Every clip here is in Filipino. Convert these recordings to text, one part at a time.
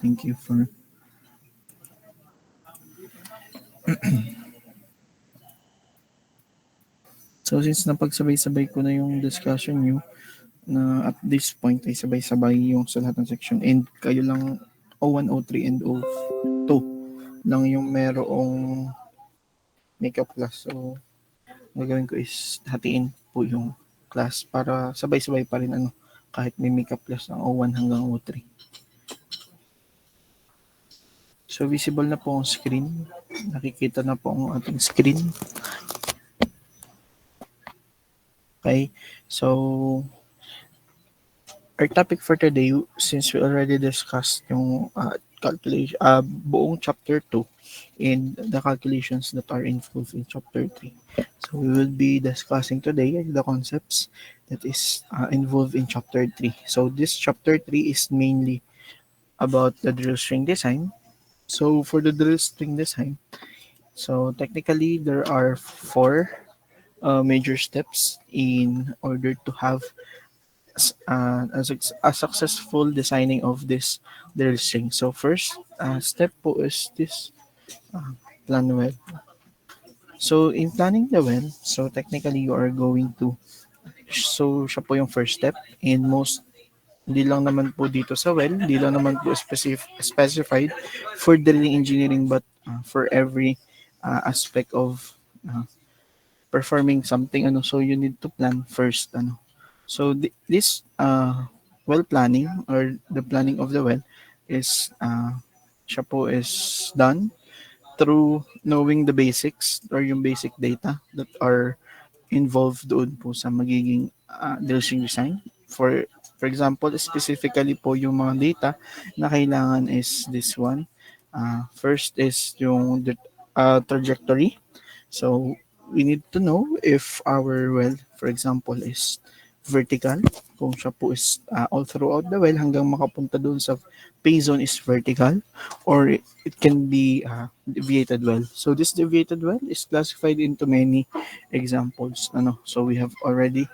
Thank you for... So since napagsabay-sabay ko na yung discussion nyo, na at this point ay sabay-sabay yung sa lahat ng section, and kayo lang O1, O3, and O2 lang yung merong makeup class. So gagawin ko is hatiin po yung class para sabay-sabay pa rin kahit may makeup class ng O1 hanggang O3. So visible na po ang screen. Nakikita na po ang ating screen. Okay. So our topic for today, since we already discussed yung calculation, buong chapter 2 and the calculations that are involved in chapter 3. So we will be discussing today the concepts that is involved in chapter 3. So this chapter 3 is mainly about the drill string design. So for the drill string design, so technically there are 4 major steps in order to have a successful designing of this drill string. So first step po is this plan well. So in planning the well, so technically you are going to, so siya po yung first step, and most hindi lang naman po dito sa well, hindi lang naman po specified for drilling engineering, but for every aspect of performing something, so you need to plan first, so this well planning, or the planning of the well, is siya po is done through knowing the basics, or yung basic data that are involved doon po sa magiging drilling design. For example, specifically po yung mga data na kailangan is this one. First is yung trajectory. So we need to know if our well, for example, is vertical. Kung siya po is all throughout the well hanggang makapunta doon sa pay zone is vertical, or it can be deviated well. So this deviated well is classified into many examples. So we have already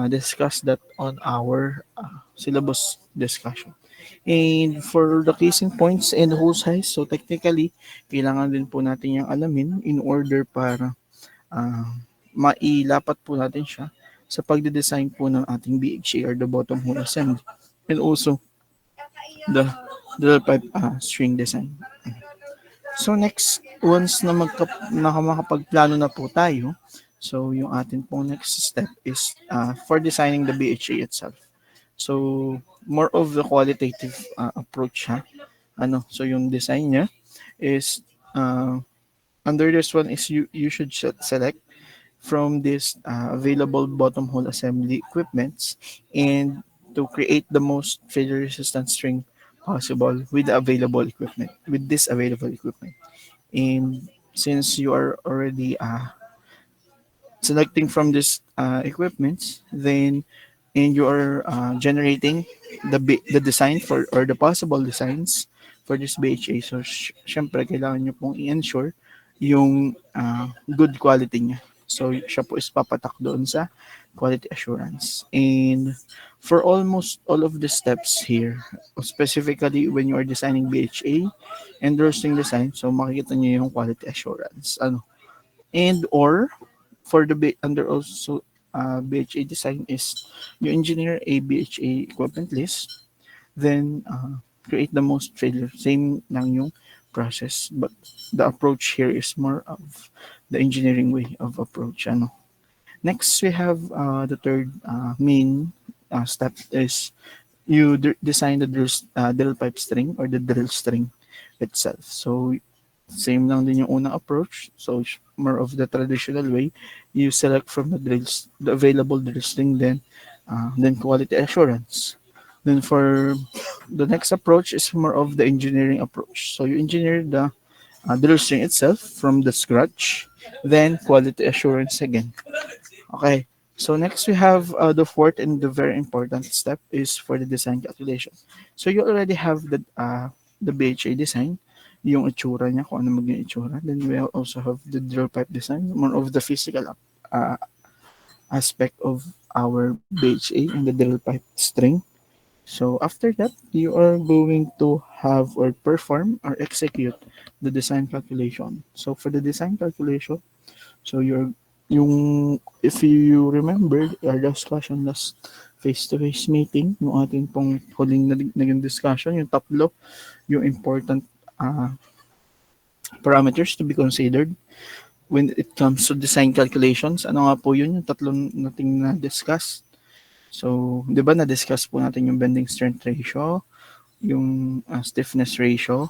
discussed that on our syllabus discussion. And for the casing points and hole size, so technically, kailangan din po natin yung alamin in order para uh, mailapat po natin siya sa pagde-design po ng ating BHA, or the bottom hole assembly. And also, the pipe string design. So next, once na makapagplano na po tayo, so yung atin pong next step is for designing the BHA itself. So more of the qualitative approach ha. So yung design niya is under this one is you should select from this available bottom hole assembly equipments, and to create the most failure resistant string possible with the available equipment, with this available equipment. And since you are already selecting from this equipment, then and you are generating the design for, or the possible designs for this BHA. So syempre kailangan nyo pong i-ensure yung good quality niya. So siya po is papatak doon sa quality assurance. And for almost all of the steps here, specifically when you are designing BHA and roasting design, so makikita niyo yung quality assurance. And or for the under also BHA design is you engineer a BHA equipment list, then create the most failure. Same lang yung process, but the approach here is more of the engineering way of approach. Next, we have the third main step is you design the drill pipe string, or the drill string itself. So same lang din yung unang approach. So more of the traditional way. You select from the available drill string, then quality assurance. Then for the next approach is more of the engineering approach. So you engineer the drill string itself from the scratch, then quality assurance again. Okay. So next we have the fourth and the very important step is for the design calculation. So you already have the BHA design, yung itsura niya, kung ano maging itsura. Then we also have the drill pipe design, more of the physical aspect of our BHA and the drill pipe string. So after that, you are going to have or perform or execute the design calculation. So for the design calculation, so yung if you remember our discussion last face-to-face meeting, yung ating pong huling naging discussion, yung tatlo, yung important uh, parameters to be considered when it comes to design calculations. Ano nga po yun, yung tatlong nating na-discuss. So, di ba na-discuss po natin yung bending strength ratio, yung stiffness ratio,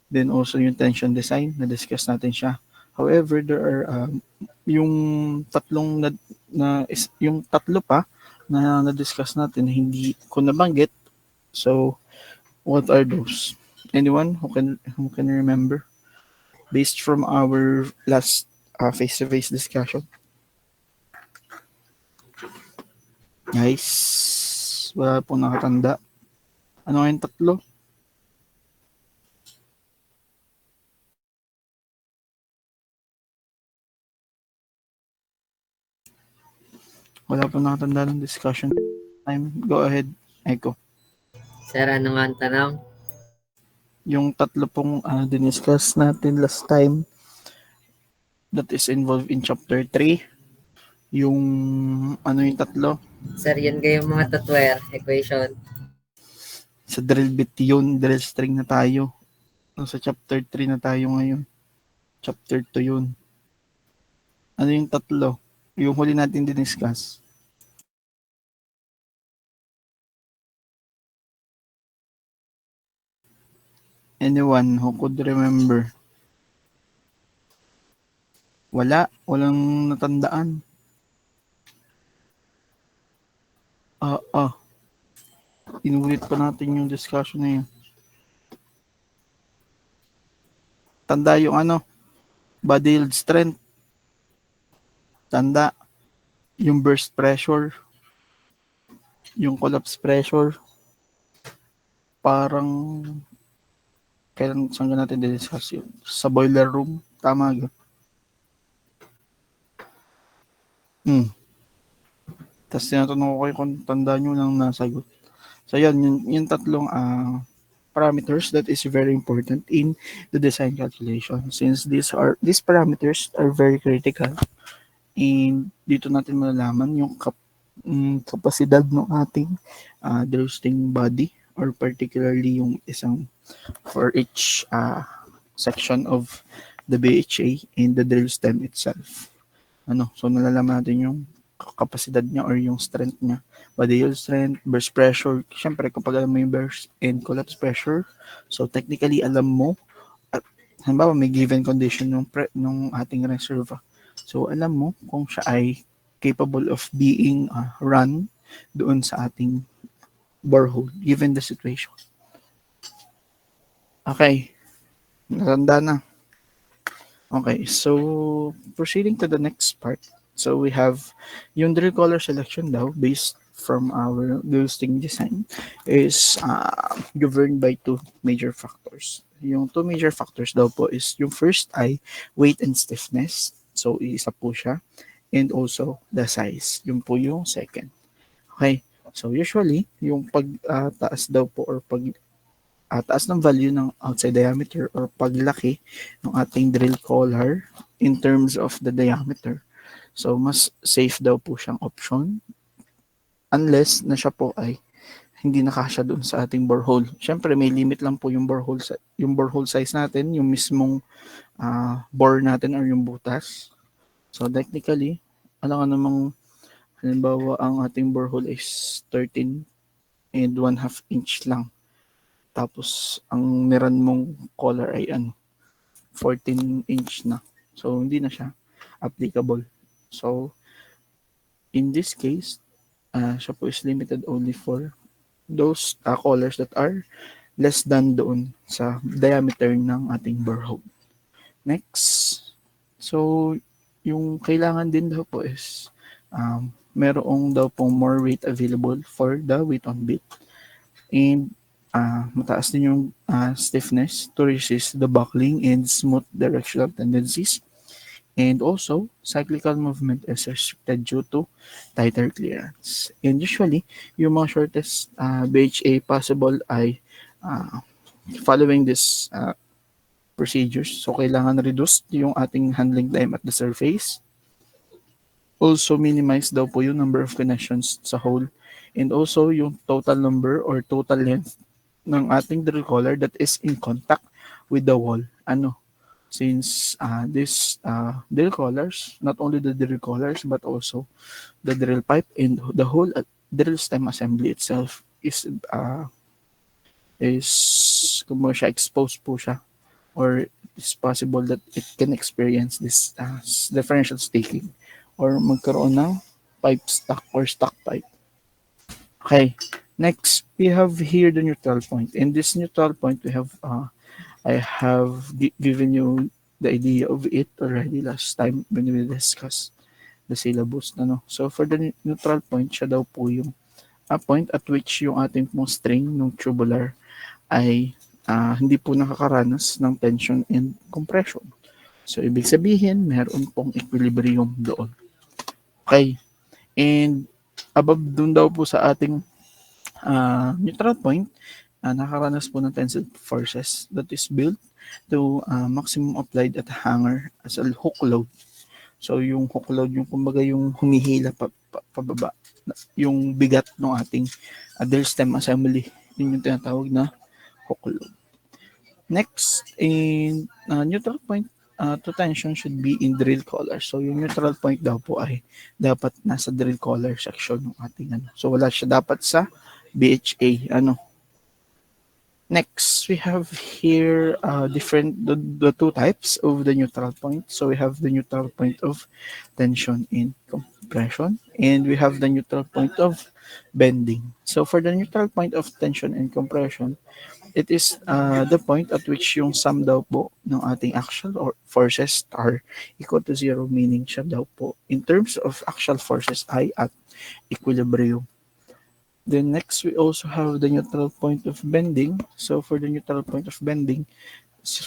then also yung tension design, na-discuss natin siya. However, there are yung tatlong yung tatlo pa na na-discuss natin hindi ko nabanggit. So, what are those? Anyone who can remember based from our last face-to-face discussion? Guys, wala pong nakatanda. Ano nga yung tatlo? Wala pong nakatanda ng discussion time. Go ahead, Echo. Sir, ano nga ang tanong? Yung tatlo pong diniscuss natin last time that is involved in chapter 3. Yung ano yung tatlo? Sir, yun kayong mga tutware equation. Sa drill bit yun, drill string na tayo. Sa chapter 3 na tayo ngayon. Chapter 2 yun. Ano yung tatlo? Yung huli natin diniscuss. Anyone who could remember? Walang natandaan. Inulit pa natin yung discussion na yun. Tanda yung body yield strength. Tanda yung burst pressure. Yung collapse pressure. Parang saan natin discuss yun? Sa boiler room. Tama ga? Tapos tinatanong ko kayo kung tanda nyo nang nasagot. So yan, yung tatlong parameters that is very important in the design calculation since these parameters are very critical and dito natin malalaman yung kapasidad ng ating roasting body or particularly yung isang for each section of the BHA and the drill stem itself. So nalalaman natin yung kapasidad niya or yung strength niya. Body yield strength, burst pressure. Siyempre, kapag alam mo yung burst and collapse pressure, so technically alam mo, halimbawa may given condition nung ating reservoir. So alam mo kung siya ay capable of being run doon sa ating borehole given the situation. Okay. Natanda na. Okay, so proceeding to the next part. So we have yung drill color selection daw based from our ghosting design is governed by two major factors. Yung two major factors daw po is yung first ay weight and stiffness. So isa po siya. And also the size. Yung po yung second. Okay. So usually yung pagtaas daw po or taas ng value ng outside diameter or paglaki ng ating drill collar in terms of the diameter. So, mas safe daw po siyang option unless na siya po ay hindi nakasya doon sa ating borehole. Siyempre, may limit lang po yung borehole size natin, yung mismong bore natin or yung butas. So, technically, alam ka namang halimbawa ang ating borehole is 13 and 1/2 inch lang. Tapos, ang niran mong collar ay 14 inch na. So, hindi na siya applicable. So, in this case, siya po is limited only for those collars that are less than doon sa diameter ng ating borehole. Next. So, yung kailangan din daw po is merong daw pong more weight available for the weight on bit. And mataas din yung stiffness to resist the buckling and smooth directional tendencies. And also, cyclical movement is restricted due to tighter clearance. And usually, yung mga shortest BHA possible ay uh, following this procedures. So, kailangan reduce yung ating handling time at the surface. Also, minimize daw po yung number of connections sa hole. And also, yung total number or total length ng ating drill collar that is in contact with the wall. Ano? Since this drill collars, not only the drill collars, but also the drill pipe and the whole drill stem assembly itself is kung mo siya exposed po siya or it's possible that it can experience this differential staking or magkaroon ng pipe stuck or stuck pipe. Okay, next we have here the neutral point. In this neutral point, we have I have given you the idea of it already last time when we discussed the syllabus. Ano? So for the neutral point, siya daw po yung a point at which yung ating pong string ng tubular ay hindi po nakakaranas ng tension and compression. So, ibig sabihin, meron pong equilibrium doon. Okay. And above dun daw po sa ating neutral point, nakakaranas po ng tensile forces that is built to maximum applied at hanger as a hook load. So, yung hook load, yung kumbaga yung humihila pababa, yung bigat ng ating drill stem assembly. Yun yung tinatawag na hook load. Next, in neutral point to tension should be in drill collar. So, yung neutral point daw po ay dapat nasa drill collar section ng ating ano. So, wala siya dapat sa BHA. Ano. Next, we have here the two types of the neutral point. So, we have the neutral point of tension and compression. And we have the neutral point of bending. So, for the neutral point of tension and compression, it is the point at which yung sum daw po ng ating axial or forces are equal to zero, meaning siya daw po in terms of axial forces ay at equilibrium. Then next, we also have the neutral point of bending. So for the neutral point of bending,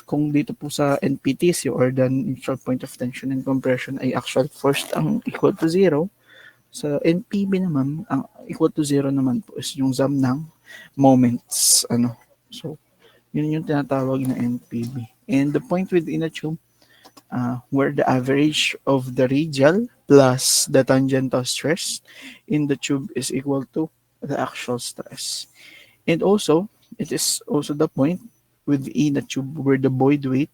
kung dito po sa NPTC or the neutral point of tension and compression ay axial force ang equal to zero, sa NPB naman, ang equal to zero naman po is yung sum ng moments. Ano, so, yun yung tinatawag na NPB. And the point within a tube, where the average of the radial plus the tangential stress in the tube is equal to the actual stress. And also, it is also the point within the tube where the void weight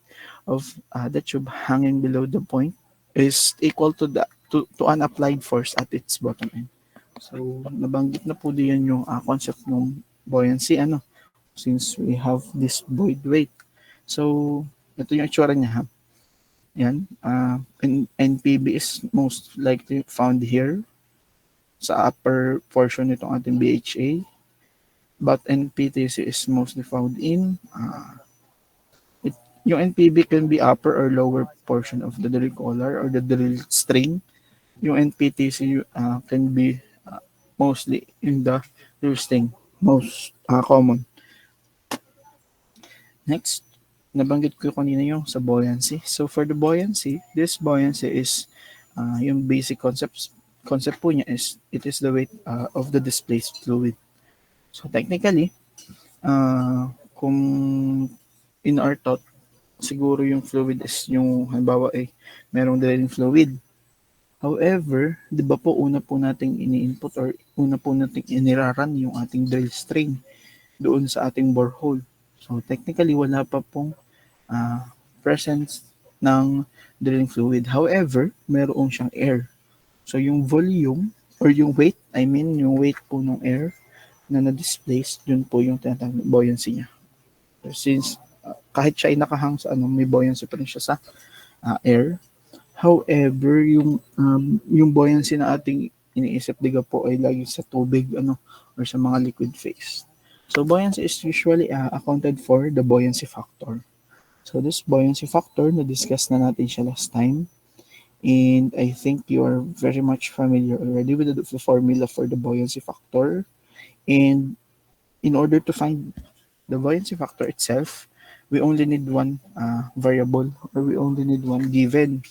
of the tube hanging below the point is equal to the to an applied force at its bottom end. So, nabanggit na po diyan yung concept ng buoyancy, ano, since we have this void weight. So, ito yung itsura niya, ha? Yan. NPB is most likely found here sa upper portion nitong ating BHA. But NPTC is mostly found in yung NPB can be upper or lower portion of the drill collar or the drill string. Yung NPTC can be mostly in the drill string, most common. Next, nabanggit ko kanina yung sa buoyancy. So for the buoyancy, this buoyancy is yung basic concept po niya is it is the weight of the displaced fluid. So technically, kung in our thought, siguro yung fluid is yung halimbawa ay merong drilling fluid. However, di ba po una po nating ini-input or una po nating iniraran yung ating drill string doon sa ating borehole. So technically, wala pa pong presence ng drilling fluid. However, meron siyang air. So yung volume or yung weight, yung weight po ng air na na-displace, yun po yung tinatawag buoyancy niya. So, since kahit siya ay nakahang sa may buoyancy pa rin siya sa air. However, yung buoyancy na ating iniisip diga po ay lagi sa tubig or sa mga liquid phase. So buoyancy is usually accounted for the buoyancy factor. So this buoyancy factor, na-discuss na natin siya last time. And I think you are very much familiar already with the formula for the buoyancy factor. And in order to find the buoyancy factor itself, we only need one variable or we only need one given.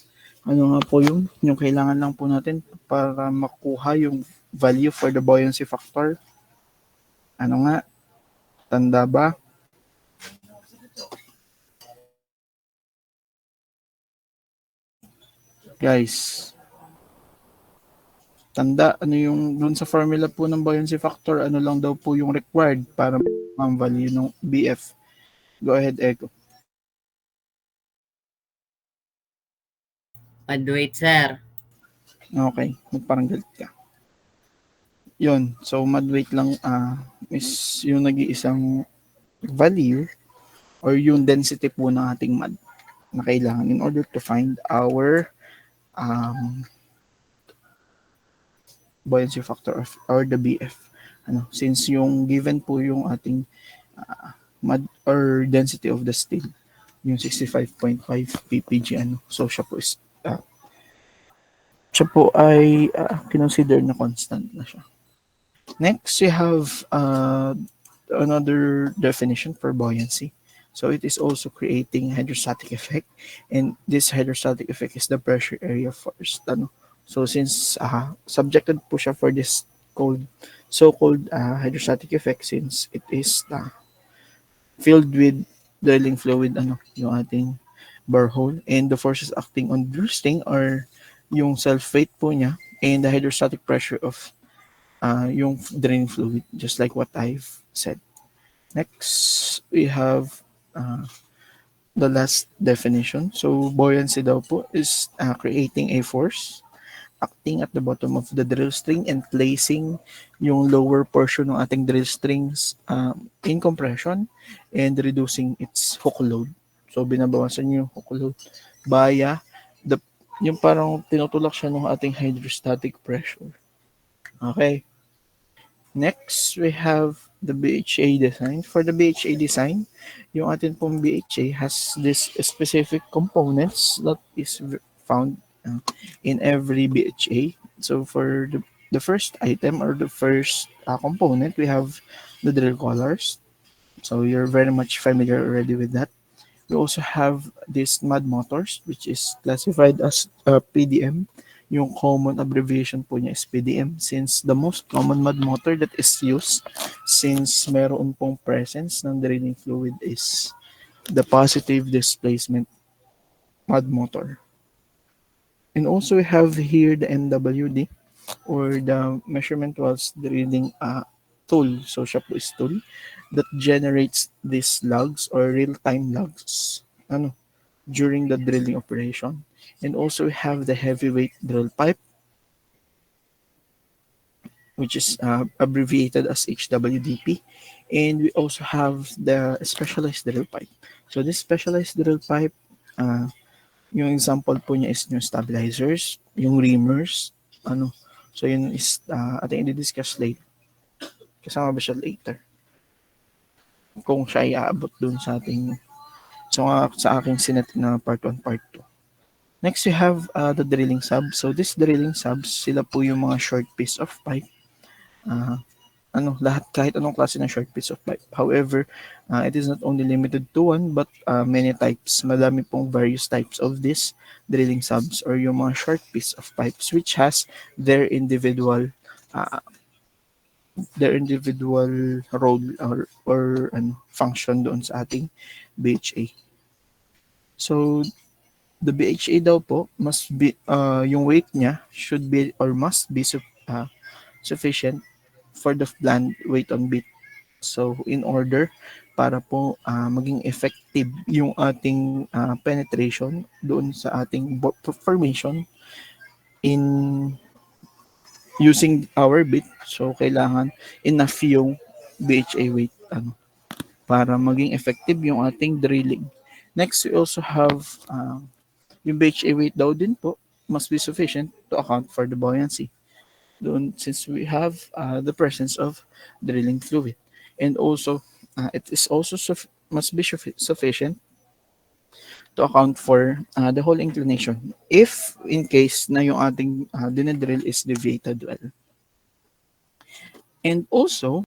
Ano nga po yung kailangan lang po natin para makuha yung value for the buoyancy factor. Ano nga, tanda ba? Guys, tanda, ano yung dun sa formula po ng buoyancy factor, ano lang daw po yung required para ang value ng BF. Go ahead, Echo. Mad-weight, sir. Okay, parang galit ka. Yun, so mid-weight lang is yung nag-iisang value or yung density po ng ating mud na kailangan in order to find our um, buoyancy factor of, or the BF. Ano, since yung given po yung ating mud or density of the steel, yung 65.5 ppg, ano, so siya po ay consider na constant na siya. Next, we have another definition for buoyancy. So it is also creating hydrostatic effect, and this hydrostatic effect is the pressure area force. Ano? So since subjected po siya for this so-called hydrostatic effect, since it is filled with drilling fluid, ano, yung ating borehole, and the forces acting on bursting are yung self-weight po niya and the hydrostatic pressure of yung drain fluid, just like what I've said. Next, we have the last definition. So, buoyancy daw po is creating a force acting at the bottom of the drill string and placing yung lower portion ng ating drill strings in compression and reducing its hook load. So, binabawasan yung hook load via the yung parang tinutulak siya ng ating hydrostatic pressure. Okay. Next, we have the BHA design. For the BHA design, yung atin pong BHA has this specific components that is found in every BHA. So for the first item or the first component, we have the drill collars. So you're very much familiar already with that. We also have these mud motors, which is classified as PDM. Yung common abbreviation po niya is PDM, since the most common mud motor that is used, since meron pong presence ng drilling fluid, is the positive displacement mud motor. And also we have here the MWD, or the measurement whilst drilling tool. So siya po is tool that generates these logs or real-time logs during the drilling operation. And also we have the heavyweight drill pipe, which is abbreviated as HWDP. And we also have the specialized drill pipe. So this specialized drill pipe, yung example po niya is yung stabilizers, yung reamers, So yun is ating i-discuss later. Kasama ba siya later? Kung siya ay aabot dun sa ating sa aking sinet na part 1, part 2. Next, we have the drilling sub. So this drilling subs, sila po yung mga short piece of pipe. Lahat, kahit anong klase ng short piece of pipe. However, it is not only limited to one, but many types. Madami pong various types of this drilling subs or yung mga short piece of pipes which has their individual role or function doon sa ating BHA. So the BHA daw po must be yung weight niya should be or must be sufficient for the planned weight on bit. So in order para po maging effective yung ating penetration doon sa ating formation in using our bit. So kailangan enough yung BHA weight para maging effective yung ating drilling. Next, we also have yung BHA weight daw din po must be sufficient to account for the buoyancy. Doon, since we have the presence of drilling fluid. And also, it is also must be sufficient to account for the whole inclination if in case na yung ating dinedrill is deviated well. And also,